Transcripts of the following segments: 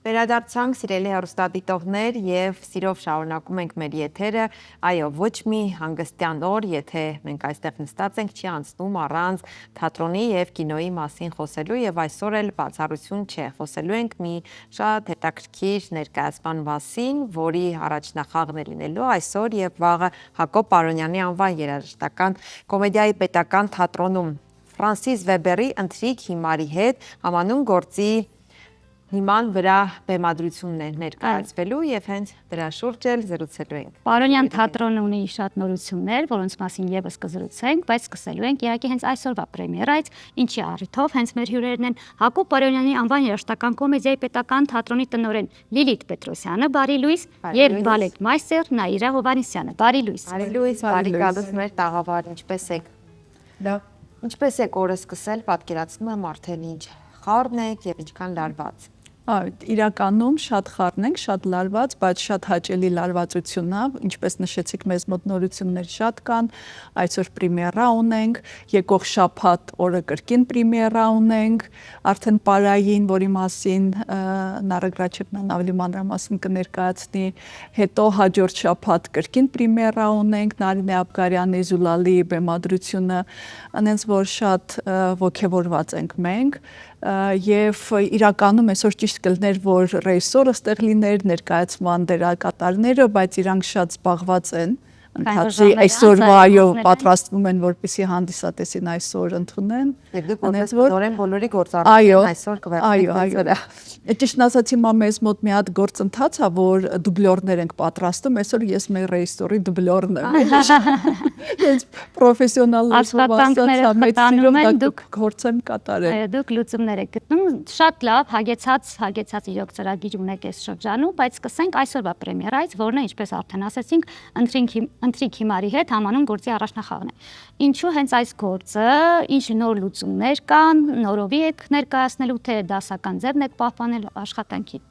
Վերադարձանք սիրելի հեռուստադիտողներ եւ սիրով շարունակում ենք մեր եթերը, այո, ոչ մի հանգստյան օր, եթե մենք այստեղ նստած ենք, չի անցնում առանց թատրոնի եւ կինոյի մասին խոսելու եւ այսօր էլ բացառություն չէ, խոսելու ենք մի շատ հետաքրքիր ներկայացման մասին, որի առաջնախաղն է լինելու այսօր եւ վաղը Հակոբ Պարոնյանի անվան երաժշտական կոմեդիայի պետական թատրոնում Ֆրանսիս Վեբերի ընթրիք հիմարի հետ համանուն գործի հիման վրա բեմադրությունն է ներկայացվելու եւ հենց դրա շուրջ էլ զրուցելու ենք։ Պարոնյան թատրոնը ունի շատ նորություններ, որոնց մասին եւս կզրուցենք, բայց սկսելու ենք իհարկե հենց այսօրվա պրեմիերայից, ինչի առիթով հենց մեր հյուրերն են Հակոբ Պարոնյանի անվան երաժշտական կոմեդիայի պետական թատրոնի տնօրեն Լիլիթ Պետրոսյանը, բարի լույս, եւ բալետ մայստեր Նաիրա Հովհաննիսյանը, բարի լույս։ Բարի լույս, բարի գալուս մեր տաղավար, ինչպես եք։ Լավ։ Ինչպես եք օրը սկսել, պատկերացնում եմ արդեն ինչ խառն եք եւ ինչքան լարված։ Իրականում շատ խառն ենք, շատ լարված, բայց շատ հաճելի լարվածությունն է, ինչպես նշեցիք, մեզ մոտ նորություններ շատ կան, այսօր պրեմիերա ունենք, եկող շաբաթ օրը կրկին պրեմիերա ունենք, արդեն Պարային, որի մասին Նարեկ Ռաչեբյանն ավելի մանրամասն կներկայացնի, հետո հաջորդ շաբաթ կրկին պրեմիերա ունենք, Նարինե Աբգարյանի Զուլալի բեմադրությունը, այնց որ շատ ոգևորված ենք մենք եւ իրականում այսօր ճիշտ կլներ, որ ռեժիսորը ստեղ լիներ, ներկայացման դերակատարները, բայց իրանք շատ զբաղված են։ Ընթացի այսօրվա այո պատրաստվում են, որպեսզի հանդիսատեսին այսօր ընդունեն։ Եվ դուք որպես նորեն բոլորի գործառույթն այսօր կվերցնեք։ Ճիշտն ասած հիմա մեզ մոտ մի հատ գործընթաց է, որ դուբլյորներ ենք պատրաստում, այսօր ես մեր ռեժիսորի դուբլյորն եմ։ Ես պրոֆեսիոնալ դուք գործ եմ կատարել։ Դուք լուծումներ եք գտնում, շատ լավ, հագեցած իրոք ծրագիր ունեք այս շրջանում, բայց սկսենք այսօրվա պրեմիերայից, որն է, ինչպես արդեն ասացինք, ընթրիք հիմարի հետ համանուն գործի առաջնախաղն է։ Ինչու հենց այս գործը, ինչ նոր լուծումներ կան, նորովի եք ներկայացնելու, թե դասական ձևն եք պահպանել աշխատանքի։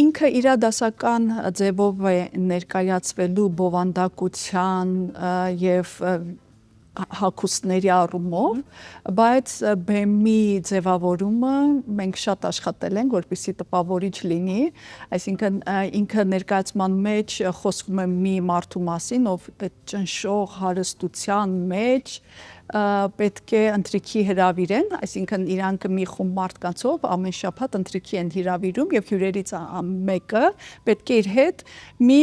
Ինքը իր դասական ձևով է ներկայացվելու բովանդակության եւ հագուստների առումով, բայց բեմի ձևավորումը մենք շատ աշխատել ենք, որպեսզի տպավորիչ լինի, այսինքն ինքը ներկայացման մեջ խոսվում է մի մարդու մասին, ով ճնշող հարստության մեջ պետք է ընթրիքի հրավիրեն, այսինքն իրանք մի խումբ մարդկանցով ամեն շաբաթ ընթրիքի են հրավիրում եւ հյուրերից մեկը պետք է իր հետ մի,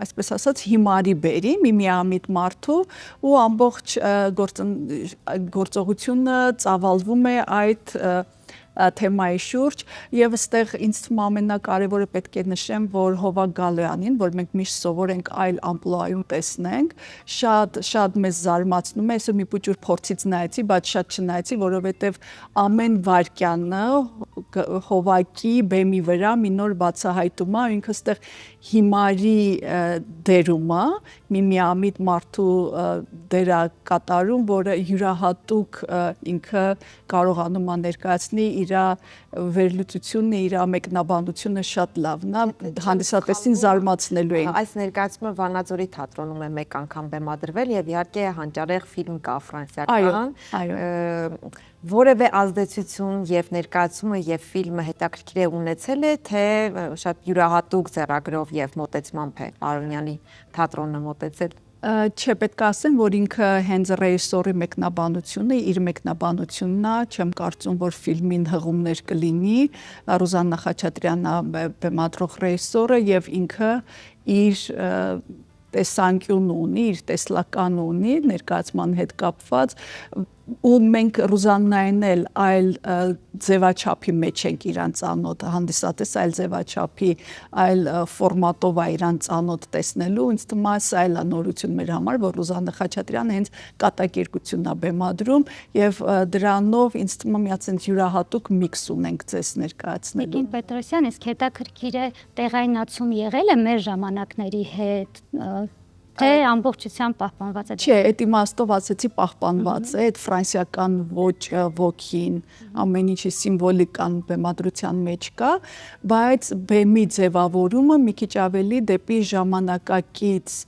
այսպես ասած, հիմարի բերի, մի միամիտ մարդու ու ամբողջ գործողությունը ծավալվում է այդ թեմայի շուրջ եւ այստեղ ինձ թվում ամենակարևորը պետք է նշեմ, որ Հովակ Գալոյանին, որ մենք միշտ սովոր ենք այլ ամպլուայում տեսնենք, շատ մեզ զարմացնում է, այսօր մի փոքր փորձից նայեցի, բայց շատ չնայեցի, որովհետեւ ամեն վայրկյանը Հովակի բեմի վրա մի նոր բացահայտում է, ինքը այստեղ հիմարի դերում է, մի միամիտ մարդու դերակատարում, որը յուրահատուկ ինքը կարողանում է ներկայացնի իր վերլուծությունը, իր մեկնաբանությունը շատ լավն է, հանդիսատեսին զարմացնելու է։ Այս ներկայացումը Վանաձորի թատրոնում է մեկ անգամ բեմադրվել եւ իհարկե հանճարեղ ֆիլմ կա ֆրանսիական, որևէ ազդեցություն եւ ներկայացումը եւ ֆիլմը հետաքրքիր է ունեցել է, թե շատ յուրահատուկ ձեռագրով եւ մոտեցմամբ է Պարոնյանի թատրոնը մոտեցել։ Չէ, պետք է ասեմ, որ ինքը հենց ռեժիսորի մեկնաբանությունը, իր մեկնաբանությունն է, չեմ կարծում, որ ֆիլմին հղումներ կլինի, Ռուզաննա Խաչատրյանն է բեմադրող ռեժիսորը եւ ինքը իր տեսանկյուն ունի, իր տեսլական ունի, ներկայացման հետ կապված ու մենք Ռուզաննային էլ այլ ձևաչափի մեջ ենք իրան ծանոթ, հանդիսատես այլ ձևաչափի, այլ ֆորմատով է իրան ծանոթ տեսնելու, ինձ թվում է սա էլ է նորություն մեր համար, որ Ռուզաննա Խաչատրյանը հենց կատակերգությունն է բեմադրում եւ դրանով ինձ թվում է միացած յուրահատուկ միքս ունենք ձեզ ներկայացնելու։ Տիկին Պետրոսյան, իսկ հետաքրքիր է տեղայնացում եղել է մեր ժամանակների հետ, թե ամբողջությամբ պահպանված է։ Չէ, այդ իմաստով ասեցի պահպանված է, այդ ֆրանսիական ոճը, ոգին, ամեն ինչի սիմվոլիկան բեմադրության մեջ կա, բայց բեմի ձևավորումը մի քիչ ավելի դեպի ժամանակակից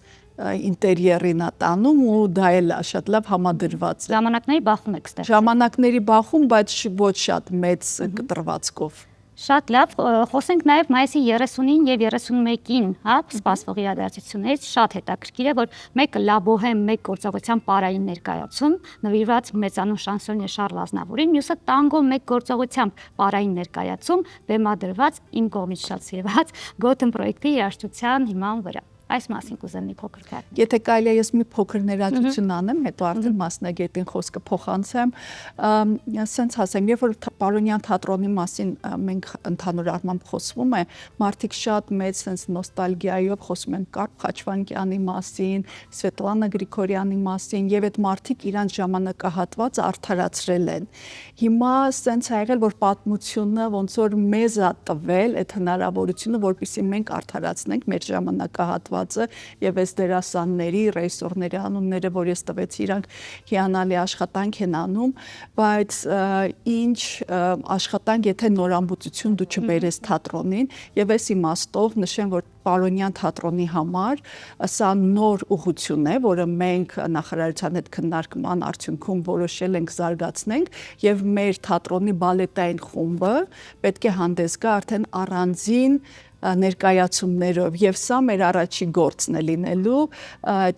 ինտերիերին տանում ու դա էլ շատ լավ համադրված է։ Ժամանակների բախում եք ստեղծել։ Ժամանակների բախում, բայց ոչ շատ մեծ կտրվածքով։ Շատ լավ, խոսենք նաև մայիսի 30-ին եւ 31-ին, հա, սպասվող իրադարձություններից շատ հետաքրքիր է, որ մեկը Լա Բոհեմ մեկ գործողության պարային ներկայացում, նվիրված մեծանուն շանսոնյե Շարլ Ազնավուրին, մյուսը տանգո մեկ գործողությամբ պարային ներկայացում, բեմադրված իմ կողմից շատ սիրված Gotham պրոյեկտի երաժշտության հիման վրա։ Այս մասին կուզեմ մի փոքր քարտ։ Եթե կարելի է ես մի փոքր ներածություն անեմ, հետո արդեն մասնագետին խոսքը փոխանցեմ, ասենց ասեմ, երբ որ Պարոնյան թատրոնի մասին մենք ընդհանուր առմամբ խոսվում է, մարդիկ շատ մեծ sense նոստալգիայով խոսում են Կարլ Խաչվանյանի մասին, Սվետլանա Գրիգորյանի մասին, եւ այդ մարդիկ իրանց ժամանակահատվածը արդարացրել են։ Հիմա sense ա եղել, որ պատմությունը ոնց որ մեզ է տվել այդ հնարավորությունը, որպեսզի մենք արդարացնենք մեր ժամանակահատվածը եւ այս դերասանների, ռեժիսորների անունները, որ ես տվեցի, իրանք հիանալի աշխատանք են անում, բայց ինչ աշխատանք, եթե նորամուծություն դու չբերես թատրոնին, եւ այս իմաստով նշեմ, որ Պարոնյան թատրոնի համար սա նոր ուղղություն է, որը մենք նախարարության հետ քննարկման արդյունքում որոշել ենք զարգացնենք եւ մեր թատրոնի բալետային խումբը պետք է հանդես գա արդեն առանձին ներկայացումներով եւ սա մեր առաջի գործն է լինելու,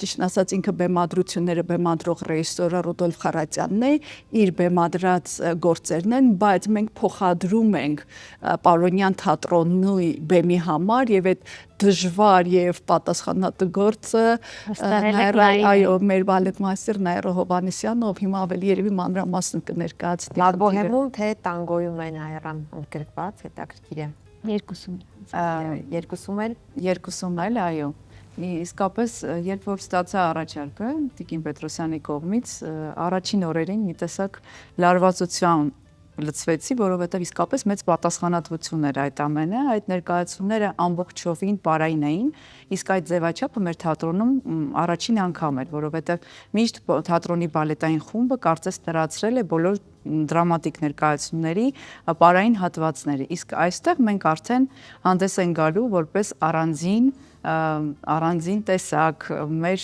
ճիշտ ասած ինքը բեմադրությունները բեմադրող ռեժիսորը Ռուդոլֆ Խարատյանն է, իր բեմադրած գործերն են, բայց մենք փոխադրում ենք Պարոնյան թատրոնի բեմի համար եւ այդ դժվար եւ պատասխանատու գործը այո մեր բալետմաստեր Նայիրո Հովհաննիսյանը, ով հիմա ավելի երևի մանրամասն կներկայացնի։ Լա Բոհեմում թե տանգոյում են Հայրան ընդգրկված, հետաքրքիր է։ Երկուսում։ Երկուսում էլ, այո։ Իսկապես, երբ որ ստացա առաջարկը Տիկին Պետրոսյանի կողմից, առաջին օրերին մի տեսակ լարվածության լցվեցի, որովհետև իսկապես մեծ պատասխանատվություն էր այդ ամենը, այդ ներկայացումները ամբողջովին պարային էին, իսկ այդ ձևաչափը մեր թատրոնում առաջին անգամ էր, որովհետև միշտ թատրոնի բալետային խումբը կարծես լրացրել է բոլոր դրամատիկ ներկայացումների պարային հատվածները, իսկ այստեղ մենք արդեն հանդես են գալու որպես առանձին տեսակ, մեր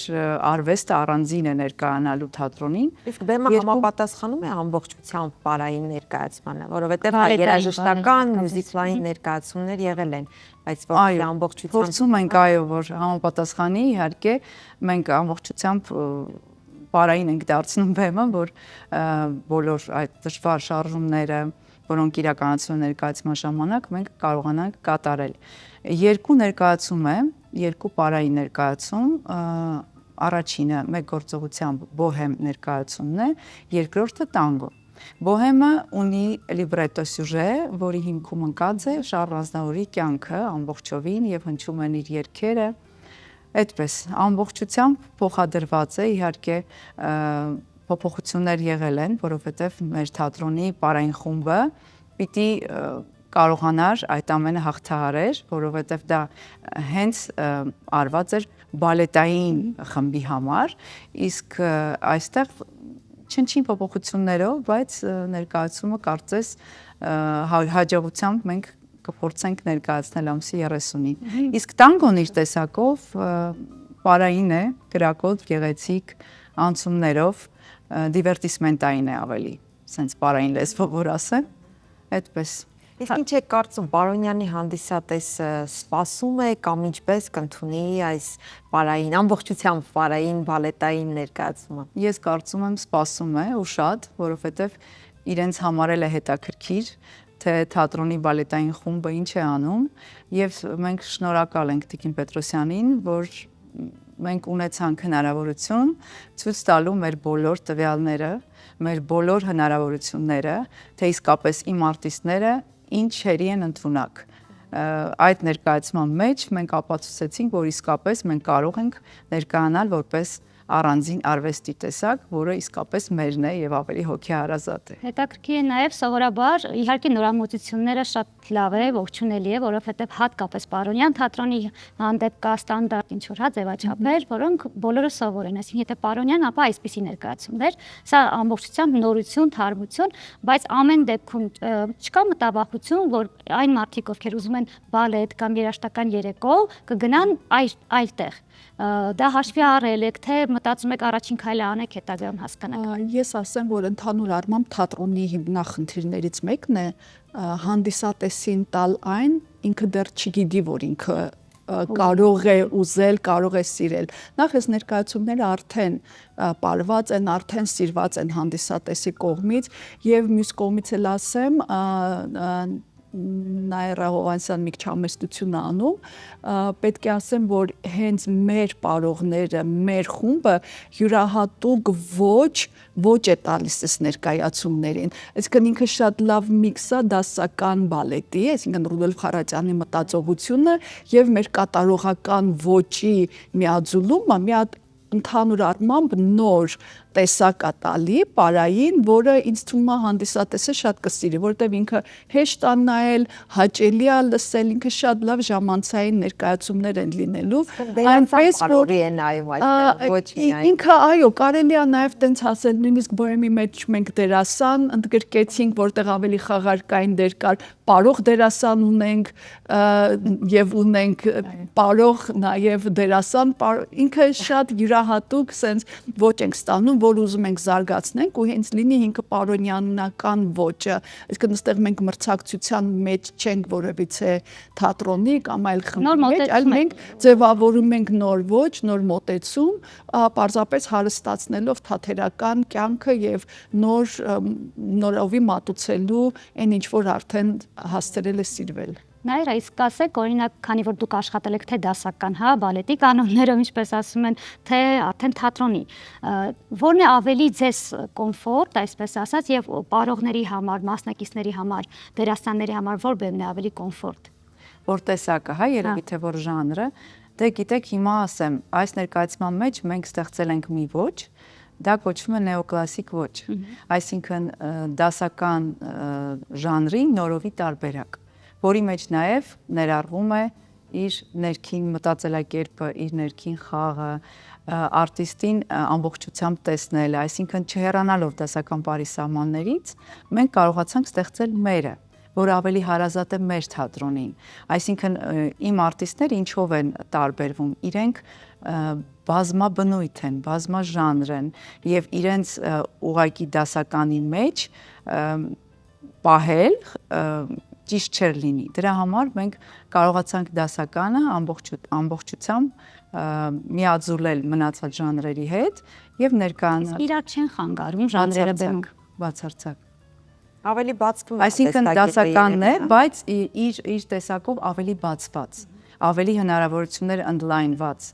արվեստը առանձին է ներկայանալու թատրոնին։ Իսկ բեմը համապատասխանում է ամբողջությամբ պարային ներկայացմանը, որովհետև երաժշտական, մյուզիկլային ներկայացումներ եղել են, բայց որ ամբողջությամբ փորձում ենք այո, որ համապատասխանի, իհարկե մենք ամբողջությամբ պարային ենք դարձնում բեմը, որ բոլոր այդ դժվար շարժումները, որոնք իրականացվում ներկայացման ժամանակ մենք կարողանանք կատարել։ Երկու ներկայացում է, երկու պարային ներկայացում, առաջինը մեկ գործողությամբ Բոհեմ ներկայացումն է, երկրորդը տանգո։ Բոհեմը ունի լիբրետո սյուժե, որի հիմքում ընկած է Շարլ Ազնավուրի կյանքը ամբողջովին եւ հնչում են իր երգերը։ Այդպես ամբողջությամբ փոխադրված է, իհարկե փոփոխություններ եղել են, որովհետև մեր թատրոնի պարային խումբը պիտի կարողանար այդ ամենը հաղթահարել, որովհետև դա հենց արված էր բալետային խմբի համար, իսկ այստեղ չնչին փոփոխություններով, բայց ներկայացումը կարծես հաջողությամբ մենք կփորձենք ներկայացնել ամսի 30-ին։ Իսկ տանգոն իր տեսակով պարային է, գրակոտ, գեղեցիկ անցումներով, դիվերտիսմենտային է ավելի, սենց պարային լեզվով որ ասեմ, այդպես։ Իսկ ինչ եք կարծում, Պարոնյանի հանդիսատեսը սպասում է կամ ինչպես կընդունի այս պարային, ամբողջությամբ պարային բալետային ներկայացումը։ Ես կարծում եմ սպասում է ու շատ, որովհետև իրենց համարել է հետաքրքիր, թե թատրոնի բալետային խումբը ինչ է անում եւ մենք շնորհակալ ենք Տիկին Պետրոսյանին, որ մենք ունեցանք հնարավորություն ցույց տալու մեր բոլոր տվյալները, մեր բոլոր հնարավորությունները, թե իսկապես իմ արտիստները ինչերի են ընդունակ։ Այդ ներկայացման մեջ մենք ապացուցեցինք, որ իսկապես մենք կարող ենք ներկայանալ որպես առանձին արվեստի տեսակ, որը իսկապես մերն է եւ ավելի հոգեհարազատ է։ Հետաքրքիր է նաև սովորաբար, իհարկե նորամուծությունները շատ լավ է, ողջունելի է, որովհետև հատկապես Պարոնյան թատրոնի հանդեպ կա ստանդարտ ինչ որ հա ձևաչափեր, որոնք բոլորը սովոր են, այսինքն եթե Պարոնյան, ապա այսպիսի ներկայացումներ, սա ամբողջությամբ նորություն, թարմություն, բայց ամեն դեպքում չկա մտավախություն, որ այն մարդիկ, ովքեր ուզում են բալետ կամ երաժշտական երեկո, կգնան այլտեղ։ Դա հաշվի առել եք, թե մտածում եք առաջին քայլը անեք, հետագայում հասկանաք։ Ես ասեմ, որ ընդհանուր առմամբ թատրոնի հիմնախնդիրներից մեկն է հանդիսատեսին տալ այն, ինքը դեռ չգիտի, որ ինքը կարող է ուզել, կարող է սիրել։ Նախ այս ներկայացումները արդեն պարված են, արդեն սիրված են հանդիսատեսի կողմից եւ մյուս կողմից էլ ասեմ, Նաիրա Հովհաննիսյան մի քիչ համեստություն անում, պետք է ասեմ, որ հենց մեր պարողները, մեր խումբը յուրահատուկ ոչ է տալիս այս ներկայացումներին։ Այսինքն ինքը շատ լավ միքս է դասական բալետի, այսինքն Ռուդոլֆ Խարատյանի մտածողությունը եւ մեր կատարողական ոճի միաձուլումը, մի հատ ընդհանուր առմամբ նոր տեսակ է տալի պարային, որը ինձ թվում է հանդիսատեսը շատ կսիրի, որտեղ ինքը հեշտ է նայել, հաճելի է լսել, ինքը շատ լավ ժամանցային ներկայացումներ են լինելու, այնպես որ է նայում այդտեղ ոչ միայն ինքը այո, կարելի է նաև տենց ասել, նույնիսկ բոհեմի մեջ մենք դերասան ընդգրկեցինք, որտեղ ավելի խաղարկային դեր կար, պարող դերասան ունենք եւ ունենք պարող նաև դերասան, ինքը շատ յուրահատուկ sense ոչ ենք ստանում, որ ուզում ենք զարգացնենք ու հենց լինի ինքը պարոնյանական ոճը, այսինքն այստեղ մենք մրցակցության մեջ չենք որևիցե թատրոնի կամ այլ խմբի մեջ, այլ մենք ձևավորում ենք նոր ոճ, նոր մոտեցում, պարզապես հարստացնելով թատերական կյանքը եւ նորովի մատուցելու այն ինչ որ արդեն հասցրել է սիրվել։ Նաիրա, իսկ ասեք, օրինակ, քանի որ դուք աշխատել եք թե դասական, հա, բալետի կանոններով, ինչպես ասում են, թե արդեն թատրոնի, որն է ավելի ձեզ կոմֆորտ, այսպես ասած, եւ պարողների համար, մասնակիցների համար, դերասանների համար որ բեմն է ավելի կոմֆորտ։ Որ տեսակը, հա, երևի թե որ ժանրը, դե գիտեք, հիմա ասեմ, այս ներկայացման մեջ մենք ստեղծել ենք մի ոճ, դա կոչվում է նեոկլասիկ ոճ, այսինքն դասական ժանրի նորովի տարբերակ, որի մեջ նաև ներառվում է իր ներքին մտածելակերպը, իր ներքին խաղը, արտիստին ամբողջությամբ տեսնել, այսինքն չհեռանալով դասական բարի սահմաններից, մենք կարողացանք ստեղծել մերը, որ ավելի հարազատ է մեր թատրոնին։ Այսինքն իմ արտիստները ինչով են տարբերվում, իրենք բազմաբնույթ են, բազմաժանր են եւ իրենց ուղակի դասականի մեջ պահել ճիշտ չէր լինի։ Դրա համար մենք կարողացանք դասականը ամբողջությամբ միաձուլել մնացած ժանրերի հետ եւ ներկայանալ։ Իրար չեն խանգարում ժանրերը բեմում։ Բացարձակ։ ավելի բացվում է, այսինքն դասականն է, բայց իր տեսակով ավելի բացված, ավելի հնարավորություններ ընդլայնված։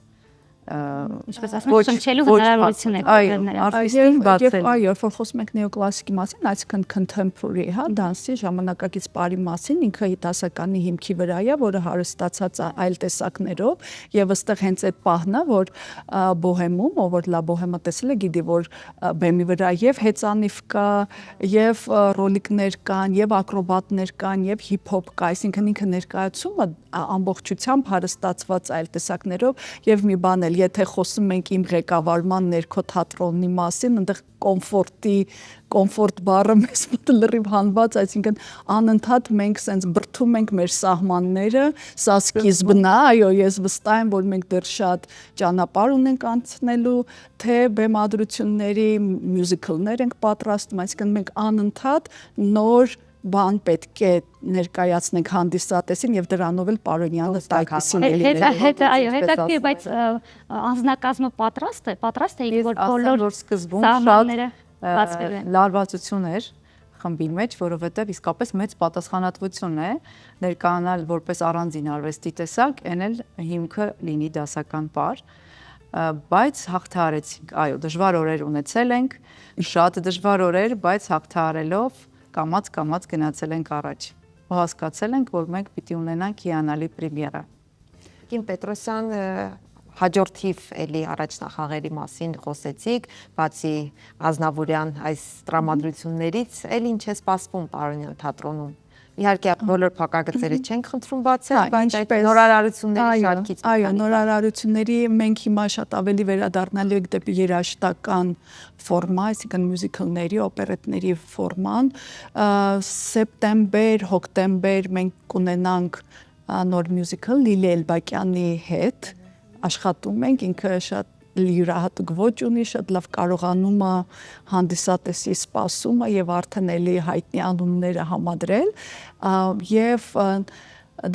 Ինչպես ասում են, շնչելու հնարավորություն է բեմները։ Արտիստին բացել։ Այո, որ խոսում ենք նեոկլասիկի մասին, այսինքն contemporary, հա, դանսի ժամանակակից բարի մասին, ինքը դասականի հիմքի վրա է, որը հարստացած է այլ տեսակներով, եւ ըստեղ հենց այդ պահն է, որ բոհեմում, ով որ լա բոհեմը տեսել է, գիտի, որ բեմի վրա եւ հեծանիվ կա, եւ ռոլիկներ կան, եւ ակրոբատներ կան, եւ հիփ-հոփ կա, այսինքն ինքը ներկայացումը ամբողջությամբ հարստացված այլ տեսակներով եւ մի բան էլ, եթե խոսում ենք իմ ղեկավարման ներքո թատրոնի մասին, այնտեղ կոմֆորտ բառը մեզ մոտ լրիվ հանված, այսինքն անընդհատ մենք սենց բրդում ենք մեր սահմանները, սա սկիզբն է, այո, ես վստահ եմ, որ մենք դեռ շատ ճանապարհ ունենք անցնելու, թե բեմադրությունների մյուզիկլներ ենք պատրաստում, այսինքն մենք անընդհատ նոր բան պետք է ներկայացնենք հանդիսատեսին եւ դրանով էլ Պարոնյանը տակիսին էլի։ Հետաքրքիր, բայց անձնակազմը պատրաստ է, որ բոլոր սկզբում սահմանները շատ լարվածություն էր խմբի մեջ, որովհետեւ իսկապես մեծ պատասխանատվություն է ներկայանալ որպես առանձին արվեստի տեսակ, այն էլ հիմքը լինի դասական պար, բայց հաղթահարեցինք, այո, դժվար օրեր ունեցել ենք, շատ դժվար օրեր, բայց հաղթահարելով կամաց գնացել ենք առաջ։ Ու հասկացել ենք, որ մենք պիտի ունենանք հիանալի պրեմիերա։ Կին Պետրոսյան հաջորդիվ էլի առաջնախաղերի մասին խոսեցիք, բացի Ազնավուրյան այս տրամադրություններից, էլ ինչ է սպասվում Պարոնյան թատրոնում։ Իհարկե բոլոր փակագծերը չենք խնդրում բացել, բայց այդ նորարարությունների շարքից։ Այո, նորարարությունների մենք հիմա շատ ավելի վերադառնալու ենք դեպի երաժշտական ֆորմա, այսինքն մյուզիկլների, օպերետների ֆորման։ Սեպտեմբեր, հոկտեմբեր մենք կունենանք նոր մյուզիկլ Լիլի Էլբակյանի հետ աշխատում ենք, ինքը շատ յուրահատուկ ոճ ունի, շատ լավ կարողանում է հանդիսատեսի սպասումը եւ արդեն էլի հայտնի անունները համադրել եւ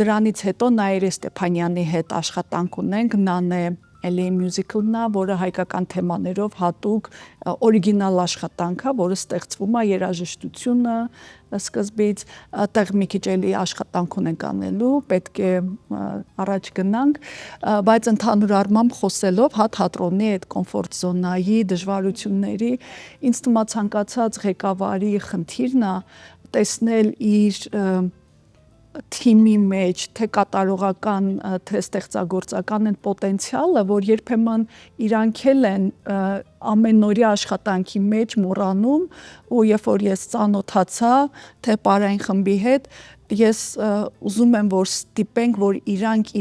դրանից հետո Նաիրե Ստեփանյանի հետ աշխատանք ունենք, նան է էլի մյուզիկլն է, որը հայկական թեմաներով հատուկ օրիգինալ աշխատանք է, որը ստեղծվում է երաժշտությունը սկզբից, այդտեղ մի քիչ էլի աշխատանք ունենք անելու, պետք է առաջ գնանք, բայց ընդհանուր առմամբ խոսելով հա թատրոնի այդ կոմֆորտ զոնայի դժվարությունների, ինձ թվում է ցանկացած ղեկավարի խնդիրն է տեսնել իր թիմի մեջ թե կատարողական թե ստեղծագործական են պոտենցիալը, որ երբեմն իրանք են ամենօրյա աշխատանքի մեջ մոռանում ու երբ որ ես ծանոթացա թե պարային խմբի հետ ես ուզում եմ որ ստիպենք որ իրանք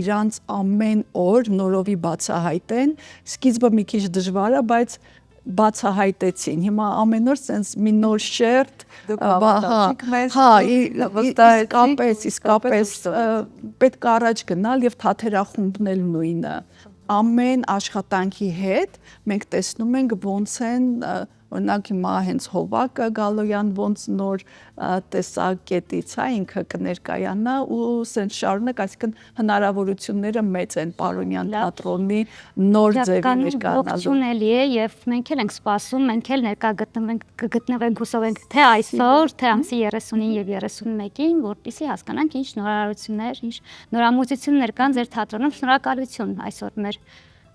ամեն օր նորովի բացահայտեն, սկիզբը մի քիչ դժվար է, բայց բացահայտեցին։ Հիմա ամեն օր sense մի նոր շերտ, իսկապես պետք է առաջ գնալ եւ թաթերախումբն էլ նույնը։ Ամեն աշխատանքի հետ մենք տեսնում ենք ոնց են օրինակ հիմա հենց Հովակը Գալոյան ոնց նոր տեսակետից է ինքը կներկայանա ու սենց շարունակ, այսինքն հնարավորությունները մեծ են Պարոնյան թատրոնի նոր ձևի ներկայանալու։ Ողջունելի է եւ մենք էլ ենք սպասում, մենք էլ ներկա կգտնվենք հուսով ենք թե այսօր, թե ամսի 30-ին եւ 31-ին, որպեսզի հասկանանք ինչ նորարարություններ, ինչ նորամուծություններ կան ձեր թատրոնում։ Շնորհակալություն այսօր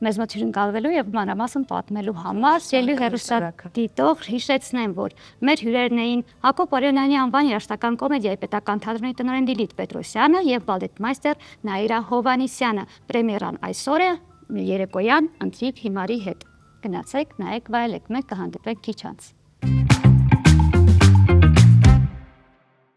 մեզ մոտ հյուրընկալվելու եւ մանրամասն պատմելու համար։ Սիրելի հեռուստադիտող, հիշեցնեմ, որ մեր հյուրերն էին Հակոբ Արիոնյանի անվան երաժշտական կոմեդիայի պետական թատրոնի տնօրեն Լիլիթ Պետրոսյանը եւ բալետմայստեր Նաիրա Հովհաննիսյանը։ Պրեմիերան այսօր է երեկոյան ընթրիք հիմարի հետ։ Գնացեք, նայեք, վայելեք, մենք կհանդիպենք քիչ անց։